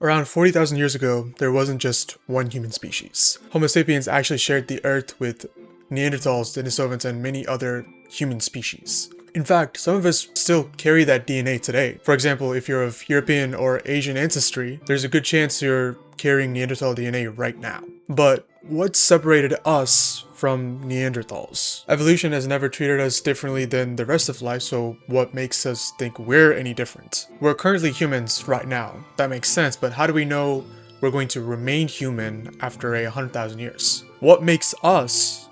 Around 40,000 years ago, there wasn't just one human species. Homo sapiens actually shared the Earth with Neanderthals, Denisovans, and many other human species. In fact, some of us still carry that DNA today. For example, if you're of European or Asian ancestry, there's a good chance you're carrying Neanderthal DNA right now. But what separated us from Neanderthals? Evolution has never treated us differently than the rest of life, so what makes us think we're any different? We're currently humans right now. That makes sense, but how do we know we're going to remain human after 100,000 years? What makes us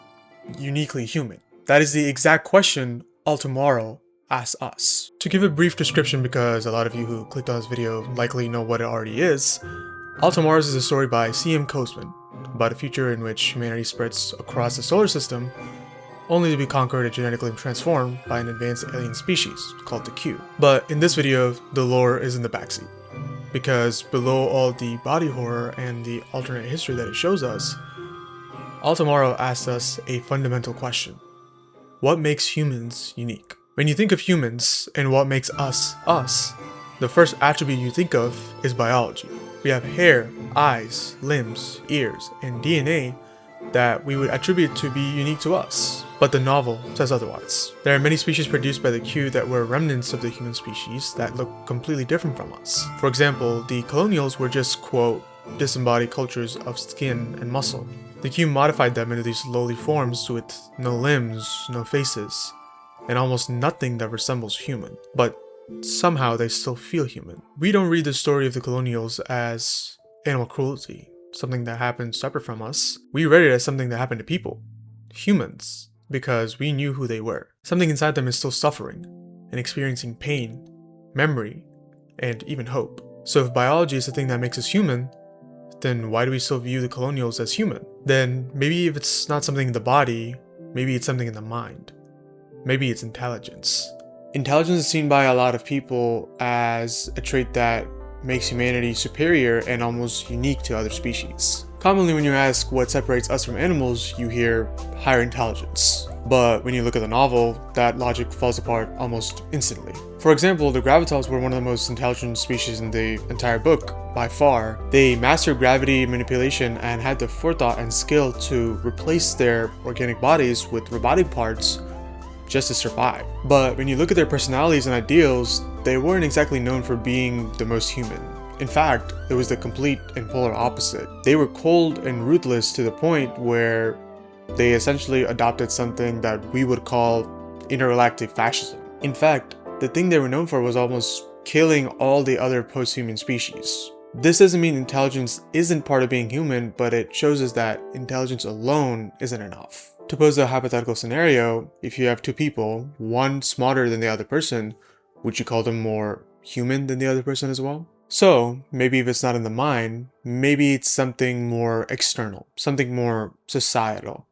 uniquely human? That is the exact question All Tomorrow asks us. To give a brief description, because a lot of you who clicked on this video likely know what it already is, All Tomorrows is a story by C.M. Coastman about a future in which humanity spreads across the solar system only to be conquered and genetically transformed by an advanced alien species called the Q. But in this video, the lore is in the backseat, because below all the body horror and the alternate history that it shows us, All Tomorrow asks us a fundamental question. What makes humans unique? When you think of humans and what makes us, the first attribute you think of is biology. We have hair, eyes, limbs, ears, and DNA that we would attribute to be unique to us. But the novel says otherwise. There are many species produced by the Q that were remnants of the human species that look completely different from us. For example, the colonials were just, quote, disembodied cultures of skin and muscle. The Q modified them into these lowly forms with no limbs, no faces, and almost nothing that resembles human. But somehow they still feel human. We don't read the story of the colonials as animal cruelty, something that happened separate from us. We read it as something that happened to people, humans, because we knew who they were. Something inside them is still suffering and experiencing pain, memory, and even hope. So if biology is the thing that makes us human, then why do we still view the colonials as human? Then maybe if it's not something in the body, maybe it's something in the mind. Maybe it's intelligence. Intelligence is seen by a lot of people as a trait that makes humanity superior and almost unique to other species. Commonly when you ask what separates us from animals, you hear higher intelligence. But when you look at the novel, that logic falls apart almost instantly. For example, the Gravitals were one of the most intelligent species in the entire book, by far. They mastered gravity manipulation and had the forethought and skill to replace their organic bodies with robotic parts just to survive. But when you look at their personalities and ideals, they weren't exactly known for being the most human. In fact, it was the complete and polar opposite. They were cold and ruthless to the point where they essentially adopted something that we would call intergalactic fascism. In fact, the thing they were known for was almost killing all the other post-human species. This doesn't mean intelligence isn't part of being human, but it shows us that intelligence alone isn't enough. To pose a hypothetical scenario, if you have two people, one smarter than the other person, would you call them more human than the other person as well? So maybe if it's not in the mind, maybe it's something more external, something more societal.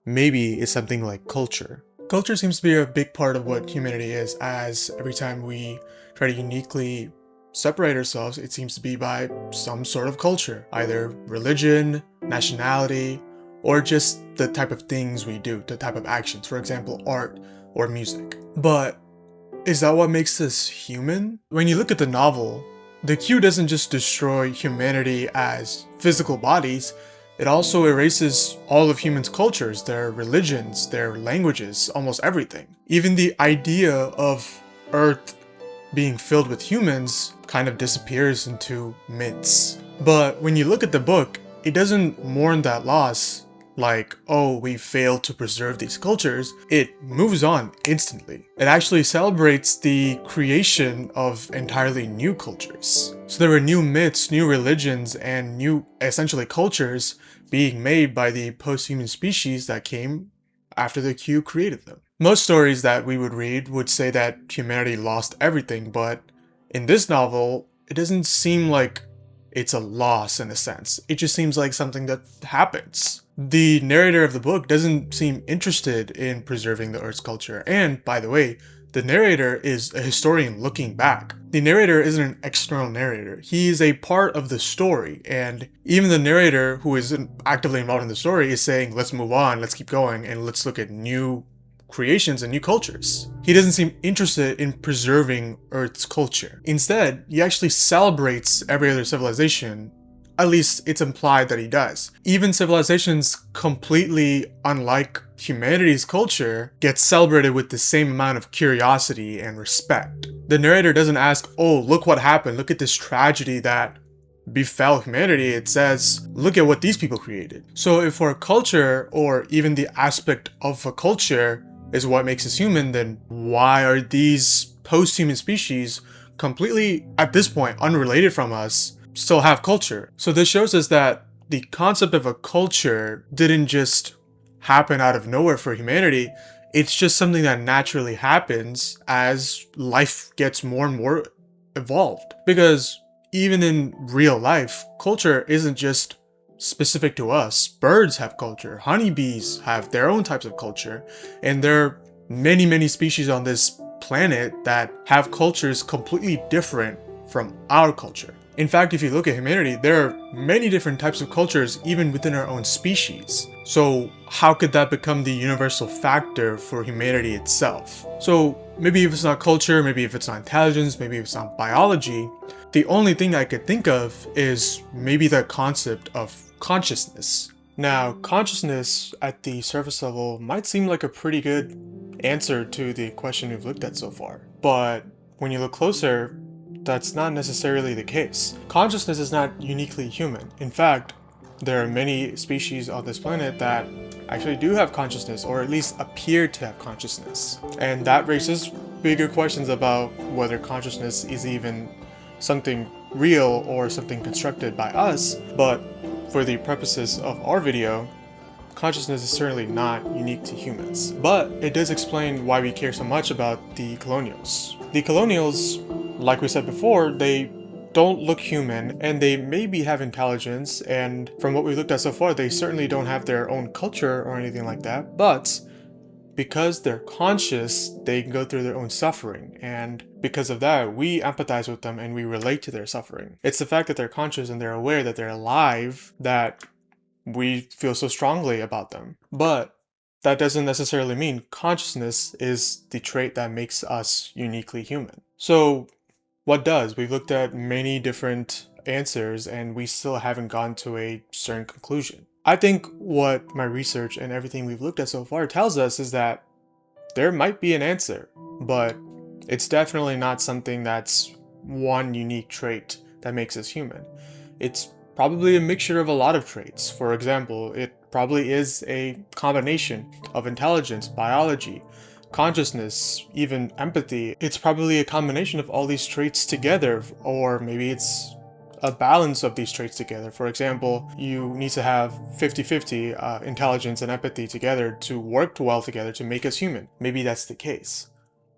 Maybe it's something like culture. Culture seems to be a big part of what humanity is, as every time we try to uniquely separate ourselves, it seems to be by some sort of culture, either religion, nationality, or just the type of things we do, the type of actions, for example, art or music. But is that what makes us human? When you look at the novel, the Q doesn't just destroy humanity as physical bodies, it also erases all of humans' cultures, their religions, their languages, almost everything. Even the idea of Earth being filled with humans kind of disappears into myths. But when you look at the book, it doesn't mourn that loss like, oh, we failed to preserve these cultures. It moves on instantly. It actually celebrates the creation of entirely new cultures. So there were new myths, new religions, and new, essentially, cultures being made by the post-human species that came after the Q created them. Most stories that we would read would say that humanity lost everything, but in this novel, it doesn't seem like it's a loss in a sense. It just seems like something that happens. The narrator of the book doesn't seem interested in preserving the Earth's culture. And by the way, the narrator is a historian looking back. The narrator isn't an external narrator. He is a part of the story. And even the narrator, who isn't actively involved in the story, is saying, let's move on, let's keep going, and let's look at new creations and new cultures. He doesn't seem interested in preserving Earth's culture. Instead, he actually celebrates every other civilization. At least it's implied that he does. Even civilizations completely unlike humanity's culture get celebrated with the same amount of curiosity and respect. The narrator doesn't ask, oh, look what happened, look at this tragedy that befell humanity. It says, look at what these people created. So if for a culture, or even the aspect of a culture, is what makes us human, then why are these post-human species completely, at this point, unrelated from us, still have culture? So this shows us that the concept of a culture didn't just happen out of nowhere for humanity. It's just something that naturally happens as life gets more and more evolved. Because even in real life, culture isn't just specific to us. Birds have culture, honeybees have their own types of culture, and there are many, many species on this planet that have cultures completely different from our culture. In fact, if you look at humanity, there are many different types of cultures even within our own species. So how could that become the universal factor for humanity itself? So maybe if it's not culture, maybe if it's not intelligence, maybe if it's not biology, the only thing I could think of is maybe the concept of consciousness. Now, consciousness at the surface level might seem like a pretty good answer to the question we've looked at so far. But when you look closer, that's not necessarily the case. Consciousness is not uniquely human. In fact, there are many species on this planet that actually do have consciousness, or at least appear to have consciousness. And that raises bigger questions about whether consciousness is even something real or something constructed by us. But for the purposes of our video, consciousness is certainly not unique to humans. But it does explain why we care so much about the colonials. The colonials, like we said before, they don't look human, and they maybe have intelligence, and from what we looked at so far, they certainly don't have their own culture or anything like that. But because they're conscious, they can go through their own suffering, and because of that, we empathize with them and we relate to their suffering. It's the fact that they're conscious and they're aware that they're alive that we feel so strongly about them. But that doesn't necessarily mean consciousness is the trait that makes us uniquely human. So what does? We've looked at many different answers and we still haven't gotten to a certain conclusion. I think what my research and everything we've looked at so far tells us is that there might be an answer, but it's definitely not something that's one unique trait that makes us human. It's probably a mixture of a lot of traits. For example, it probably is a combination of intelligence, biology, consciousness, even empathy. It's probably a combination of all these traits together, or maybe it's a balance of these traits together. For example, you need to have 50-50 intelligence and empathy together to work well together to make us human. Maybe that's the case.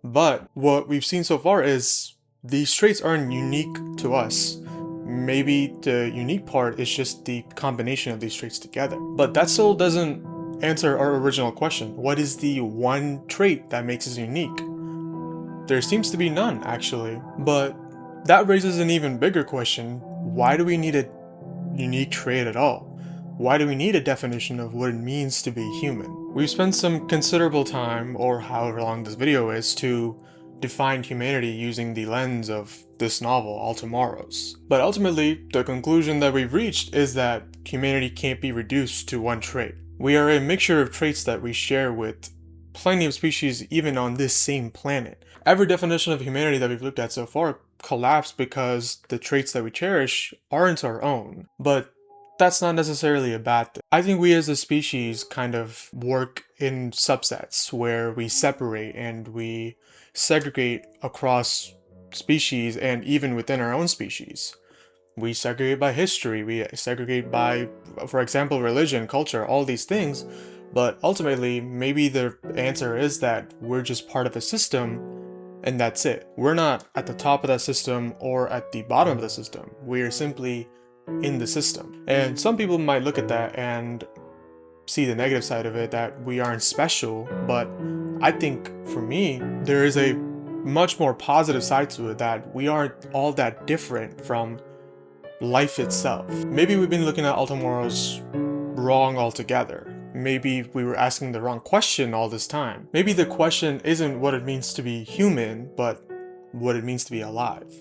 But what we've seen so far is these traits aren't unique to us. Maybe the unique part is just the combination of these traits together. But that still doesn't answer our original question. What is the one trait that makes us unique? There seems to be none, actually. But that raises an even bigger question. Why do we need a unique trait at all? Why do we need a definition of what it means to be human? We've spent some considerable time, or however long this video is, to define humanity using the lens of this novel, All Tomorrows. But ultimately, the conclusion that we've reached is that humanity can't be reduced to one trait. We are a mixture of traits that we share with plenty of species even on this same planet. Every definition of humanity that we've looked at so far collapsed because the traits that we cherish aren't our own. But that's not necessarily a bad thing. I think we as a species kind of work in subsets where we separate and we segregate across species and even within our own species. We segregate by history, we segregate by, for example, religion, culture, all these things. But ultimately, maybe the answer is that we're just part of a system and that's it. We're not at the top of that system or at the bottom of the system. We're simply in the system. And some people might look at that and see the negative side of it, that we aren't special. But I think for me, there is a much more positive side to it, that we aren't all that different from life itself. Maybe we've been looking at All Tomorrows wrong altogether. maybe we were asking the wrong question all this time. Maybe the question isn't what it means to be human, but what it means to be alive.